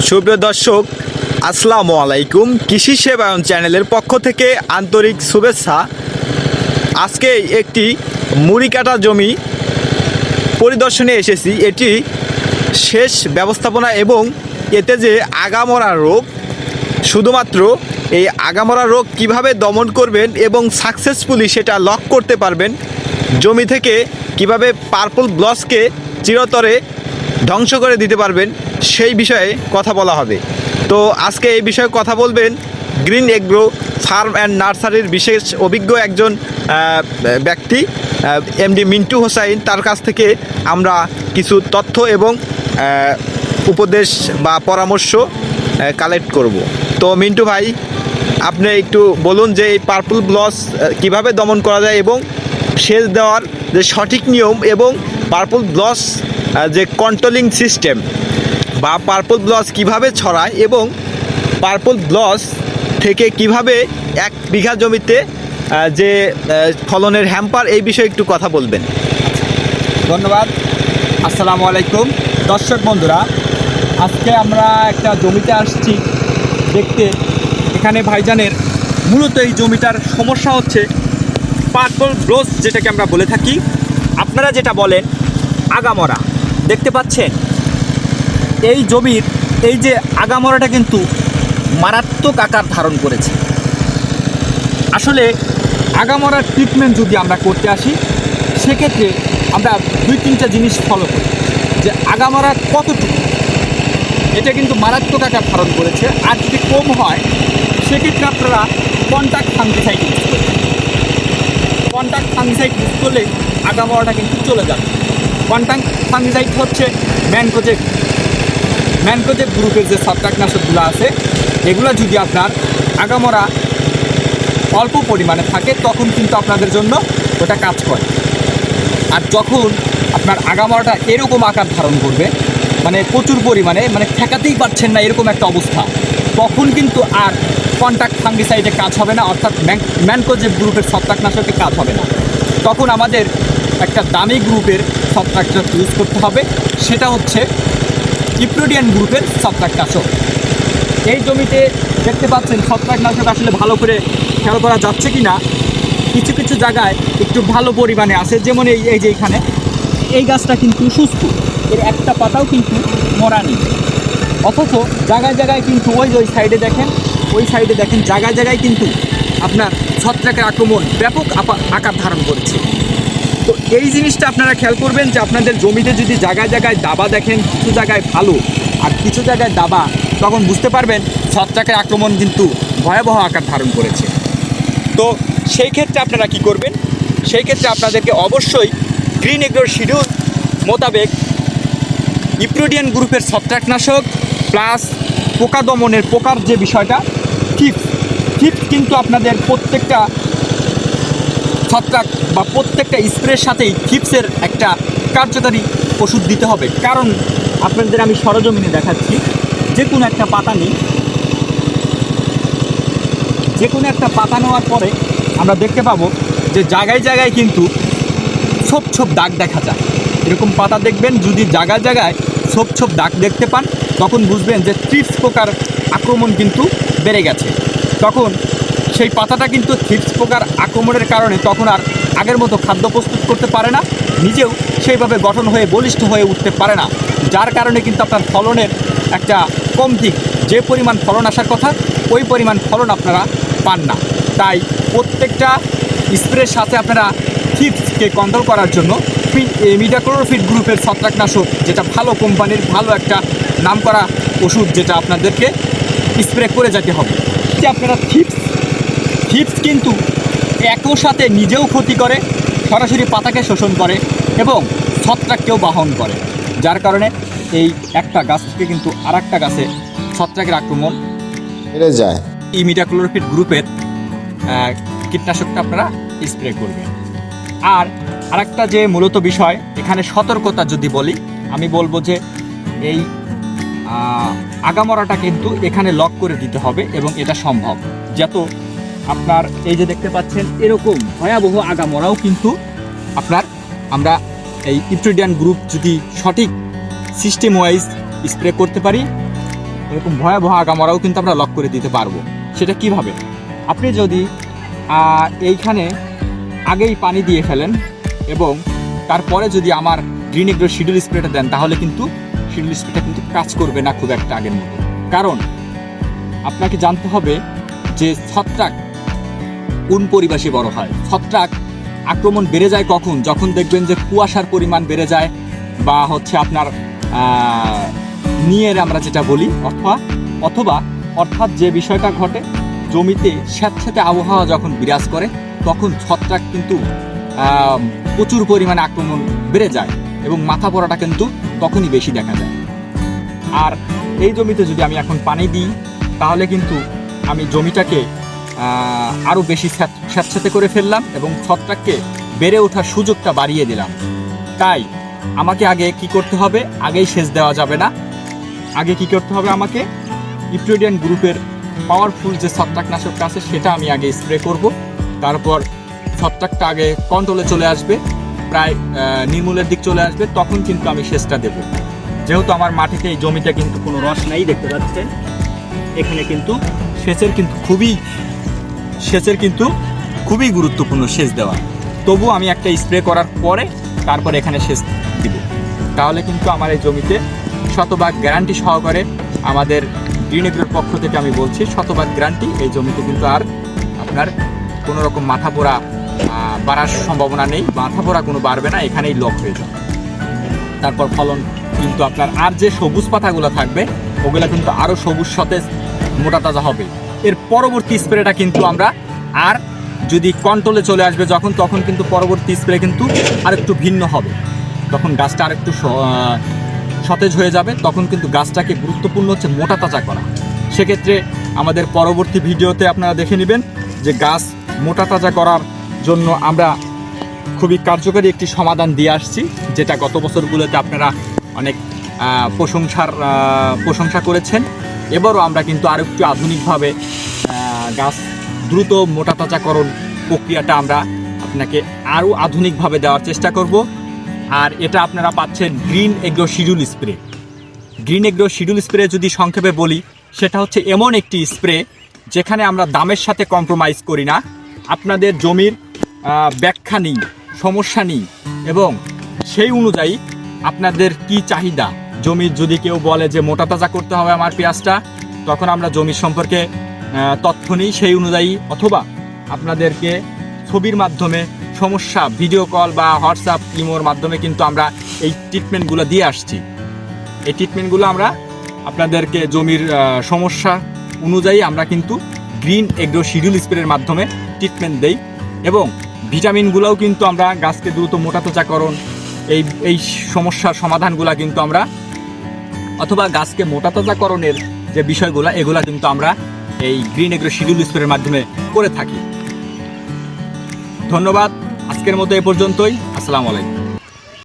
সুপ্রিয় দর্শক, আসসালামু আলাইকুম। কৃষি সেবায়ন চ্যানেলের পক্ষ থেকে আন্তরিক শুভেচ্ছা। আজকে একটি মুড়ি কাটা জমি পরিদর্শনে এসেছি। এটি সেচ ব্যবস্থাপনা এবং এতে যে আগামরা রোগ, শুধুমাত্র এই আগামরা রোগ কিভাবে দমন করবেন এবং সাকসেসফুলি সেটা লক করতে পারবেন, জমি থেকে কিভাবে পার্পল ব্লসকে চিরতরে ধ্বংস করে দিতে পারবেন, সেই বিষয়ে কথা বলা হবে। তো আজকে এই বিষয়ে কথা বলবেন গ্রিন এগ্রো ফার্ম অ্যান্ড নার্সারির বিশেষ অভিজ্ঞ একজন ব্যক্তি, এমডি মিন্টু হোসাইন। তার কাছ থেকে আমরা কিছু তথ্য এবং উপদেশ বা পরামর্শ কালেক্ট করব। তো মিন্টু ভাই, আপনি একটু বলুন যে এই পার্পল ব্লস কিভাবে দমন করা যায় এবং সেচ দেওয়ার যে সঠিক নিয়ম এবং পার্পল ব্লস যে কন্ট্রোলিং সিস্টেম বা পার্পল ব্লস কিভাবে ছড়ায় এবং পার্পল ব্লস থেকে কিভাবে 1 বিঘা জমিতে যে ফলনের হ্যাম্পার, এই বিষয়ে একটু কথা বলবেন। ধন্যবাদ। আসসালামু আলাইকুম দর্শক বন্ধুরা, আজকে আমরা একটা জমিতে আসছি দেখতে। এখানে ভাইজানের মূলত এই জমিটার সমস্যা হচ্ছে পার্পল ব্লস, যেটাকে আমরা বলে থাকি, আপনারা যেটা বলেন আগামরা। দেখতে পাচ্ছেন এই জমির এই যে আগামরাটা কিন্তু মারাত্মক আকার ধারণ করেছে। আসলে আগামরার ট্রিটমেন্ট যদি আমরা করতে আসি, সেক্ষেত্রে আমরা 2-3টা জিনিস ফলো করি। যে আগামরা কতটুকু, এটা কিন্তু মারাত্মক আকার ধারণ করেছে। আর যদি কম হয়, সেক্ষেত্রে আপনারা কন্টাক্ট ফাঙ্গিসাইড ইউজ করবেন। কন্টাক্ট ফাঙ্গিসাইড ইউজ করলে আগামরাটা কিন্তু চলে যাবে। কন্টাক্ট ফাঙ্গিসাইড হচ্ছে ম্যানকোজেব গ্রুপের যে ছত্রাকনাশকগুলো আছে, এগুলো যদি আপনার আগামরা অল্প পরিমাণে থাকে, তখন কিন্তু আপনাদের জন্য ওটা কাজ করে। আর যখন আপনার আগামরাটা এরকম আকার ধারণ করবে, মানে প্রচুর পরিমাণে, মানে ঠেকাতেই পারছেন না, এরকম একটা অবস্থা, তখন কিন্তু আর কন্টাক্ট ফাঙ্গিসাইডে কাজ হবে না, অর্থাৎ ম্যানকোজেব গ্রুপের ছত্রাকনাশকে কাজ হবে না। তখন আমাদের একটা দামি গ্রুপের ছত্রাকনাশক ইউজ করতে হবে, সেটা হচ্ছে ইপ্রোডিয়ান গ্রুপের ছত্রাকনাশক। এই জমিতে দেখতে পাচ্ছেন ছত্রাকনাশক আসলে ভালো করে খেয়াল করা যাচ্ছে কি না, কিছু কিছু জায়গায় একটু ভালো পরিমাণে আছে। যেমন এই যে এখানে এই গাছটা কিন্তু সুস্থ, এর একটা পাতাও কিন্তু মরা নেই। অথচ জায়গায় জায়গায় কিন্তু ওই সাইডে দেখেন, জায়গায় জায়গায় কিন্তু আপনার ছত্রাকের আক্রমণ ব্যাপক আকার ধারণ করেছে। তো এই জিনিসটা আপনারা খেয়াল করবেন যে আপনাদের জমিতে যদি জায়গায় জায়গায় দাবা দেখেন, কিছু জায়গায় ভালো আর কিছু জায়গায় দাবা, তখন বুঝতে পারবেন ছত্রাকের আক্রমণ কিন্তু ভয়াবহ আকার ধারণ করেছে। তো সেই ক্ষেত্রে আপনারা কি করবেন? সেই ক্ষেত্রে আপনাদেরকে অবশ্যই গ্রিন এগ্রোর শিডিউল মোতাবেক ইপ্রোডিয়ান গ্রুপের ছত্রাকনাশক প্লাস পোকা দমনের পোকার যে বিষয়টা, থিপস কিন্তু আপনাদের প্রত্যেকটা ছত্রাক বা প্রত্যেকটা স্প্রের সাথেই থিপসের একটা কার্যকারী ওষুধ দিতে হবে। কারণ আপনাদের আমি সরজমিনে দেখাচ্ছি, যে কোনো একটা পাতা নেওয়ার পরে আমরা দেখতে পাবো যে জায়গায় জায়গায় কিন্তু ছোপ দাগ দেখা যায়। এরকম পাতা দেখবেন, যদি জায়গায় জায়গায় ছোপ দাগ দেখতে পান, তখন বুঝবেন যে থ্রিপস পোকার আক্রমণ কিন্তু বেড়ে গেছে। তখন সেই পাতাটা কিন্তু থ্রিপস পোকার আক্রমণের কারণে তখন আর আগের মতো খাদ্য প্রস্তুত করতে পারে না, নিজেও সেইভাবে গঠন হয়ে বলিষ্ঠ হয়ে উঠতে পারে না, যার কারণে কিন্তু আপনার ফলনের একটা কমতি, যে পরিমাণ ফলন আসার কথা ওই পরিমাণ ফলন আপনারা পান না। তাই প্রত্যেকটা স্প্রের সাথে আপনারা থ্রিপসকে কন্ট্রোল করার জন্য ইমিডাক্লোরোফিট গ্রুপের ছত্রাকনাশক, যেটা ভালো কোম্পানির ভালো একটা নামকরা ওষুধ, যেটা আপনাদেরকে স্প্রে করে যেতে হবে। যে আপনারা থ্রিপস কিন্তু একই সাথে নিজেও ক্ষতি করে, সরাসরি পাতাকে শোষণ করে এবং ছত্রাককেও বাহন করে, যার কারণে এই একটা গাছ থেকে কিন্তু আর একটা গাছে ছত্রাকের আক্রমণ বেড়ে যায়। ইমিডাক্লোরোফিট গ্রুপের কীটনাশকটা আপনারা স্প্রে করবেন। আর আরেকটা যে মূলত বিষয় এখানে সতর্কতা যদি বলি, আমি বলবো যে এই আগামরাটা কিন্তু এখানে লক করে দিতে হবে এবং এটা সম্ভব। যত আপনার এই যে দেখতে পাচ্ছেন এরকম ভয়াবহ আগামরাও কিন্তু আমরা এই ইপ্রোডিয়ান গ্রুপ যদি সঠিক সিস্টেম ওয়াইজ স্প্রে করতে পারি, তাহলে কিন্তু আপনার এই আগামরাটা কিন্তু এখানে লক করে দিতে হবে এবং এটা সম্ভব। যত আপনার এই যে দেখতে পাচ্ছেন এরকম ভয়াবহ আগামরাও কিন্তু আমরা এই ইপ্রোডিয়ান গ্রুপ যদি সঠিক সিস্টেম ওয়াইজ স্প্রে করতে পারি, এরকম ভয়াবহ আগামরাও কিন্তু আমরা লক করে দিতে পারবো। সেটা কিভাবে? আপনি যদি এইখানে আগেই পানি দিয়ে ফেলেন এবং তারপরে যদি আমার গ্রিন এগ্রো শিডিউল স্প্রেটা দেন, তাহলে কিন্তু শিডিউল স্প্রেটা কিন্তু কাজ করবে না খুব একটা আগের মতো। কারণ আপনাকে জানতে হবে যে ছত্রাক কোন পরিবেশে বড় হয়। ছত্রাক আক্রমণ বেড়ে যায় কখন? যখন দেখবেন যে কুয়াশার পরিমাণ বেড়ে যায়, বা হচ্ছে আপনার নিয়ের আমরা যেটা বলি, অর্থাৎ যে বিষয়টা ঘটে, জমিতে স্যাঁতস্যাঁতে আবহাওয়া যখন বিরাজ করে, তখন ছত্রাক কিন্তু প্রচুর পরিমাণে আক্রমণ বেড়ে যায় এবং মাথা পড়াটা কিন্তু তখনই বেশি দেখা যায়। আর এই জমিতে যদি আমি এখন পানি দিই, তাহলে কিন্তু আমি জমিটাকে আরও বেশি স্যাঁতস্যাঁতে করে ফেললাম এবং ছত্রাককে বেড়ে ওঠার সুযোগটা বাড়িয়ে দিলাম। তাই আমাকে আগে কি করতে হবে? আগেই সেচ দেওয়া যাবে না। আগে কি করতে হবে? আমাকে ইপ্রিডিয়ান গ্রুপের পাওয়ারফুল যে ছত্রাকনাশকটা আছে সেটা আমি আগে স্প্রে করব। তারপর ছত্রাকটা আগে কন্ট্রোলে চলে আসবে, প্রায় নির্মূলের দিক চলে আসবে, তখন কিন্তু আমি সেচটা দেব। যেহেতু আমার মাটিতে এই জমিতে কিন্তু কোনো রস নাই, দেখতে পাচ্ছেন এখানে কিন্তু সেচের কিন্তু খুবই গুরুত্বপূর্ণ সেচ দেওয়া। তবু আমি একটা স্প্রে করার পরে তারপর এখানে সেচ দিব। তাহলে কিন্তু আমার এই জমিতে শতভাগ গ্যারান্টি সহকারে, আমাদের গ্রিন এগ্রোর পক্ষ থেকে আমি বলছি, শতভাগ গ্যারান্টি এই জমিতে কিন্তু আর আপনার কোনো রকম মাথা পোড়া বাড়ার সম্ভাবনা নেই। মাথা পোড়া কোনো বাড়বে না, এখানেই লক হয়ে যাবে। তারপর ফলন কিন্তু আপনার আর যে সবুজ পাতাগুলো থাকবে ওগুলো কিন্তু আরও সবুজ সতেজ মোটা তাজা হবে। এর পরবর্তী স্প্রেটা কিন্তু আমরা আর যদি কন্ট্রোলে চলে আসবে যখন, তখন কিন্তু পরবর্তী স্প্রে কিন্তু আরেকটু ভিন্ন হবে। তখন গাছটা আরেকটু সতেজ হয়ে যাবে। তখন কিন্তু গাছটাকে গুরুত্বপূর্ণ হচ্ছে মোটা তাজা করা। সেক্ষেত্রে আমাদের পরবর্তী ভিডিওতে আপনারা দেখে নেবেন যে গাছ মোটা তাজা করার জন্য আমরা খুবই কার্যকরী একটি সমাধান দিয়ে আসছি, যেটা গত বছরগুলোতে আপনারা অনেক প্রশংসা করেছেন। এবারও আমরা কিন্তু আরও একটু আধুনিকভাবে গাছ দ্রুত মোটা তাজাকরণ প্রক্রিয়াটা আমরা আপনাকে আরও আধুনিকভাবে দেওয়ার চেষ্টা করব। আর এটা আপনারা পাচ্ছেন green agro schedule spray. Green agro schedule spray যদি সংক্ষেপে বলি, সেটা হচ্ছে এমন একটি স্প্রে যেখানে আমরা দামের সাথে কম্প্রোমাইজ করি না। আপনাদের জমির ব্যাখ্যা নেই, সমস্যা নেই, এবং সেই অনুযায়ী আপনাদের কি চাহিদা, জমির যদি কেউ বলে যে মোটা তাজা করতে হবে আমার পেঁয়াজটা, তখন আমরা জমির সম্পর্কে তথ্য নিই সেই অনুযায়ী, অথবা আপনাদেরকে ছবির মাধ্যমে সমস্যা, ভিডিও কল বা হোয়াটসঅ্যাপ ইমোর মাধ্যমে কিন্তু আমরা এই ট্রিটমেন্টগুলো দিয়ে আসছি। এই ট্রিটমেন্টগুলো আমরা আপনাদেরকে জমির সমস্যা অনুযায়ী আমরা কিন্তু গ্রিন এগ্রো শিডিউল স্প্রের মাধ্যমে ট্রিটমেন্ট দেই, এবং ভিটামিনগুলোও কিন্তু আমরা গাছকে দ্রুত মোটা তাজাকরণ, এই সমস্যার সমাধানগুলো কিন্তু আমরা, অথবা গাছকে মোটা তাজাকরণের যে বিষয়গুলো, এগুলা কিন্তু আমরা এই গ্রিন এগ্রো শিডিউল স্প্রের মাধ্যমে করে থাকি। ধন্যবাদ। আজকের মতো এ পর্যন্তই। আসসালামু আলাইকুম।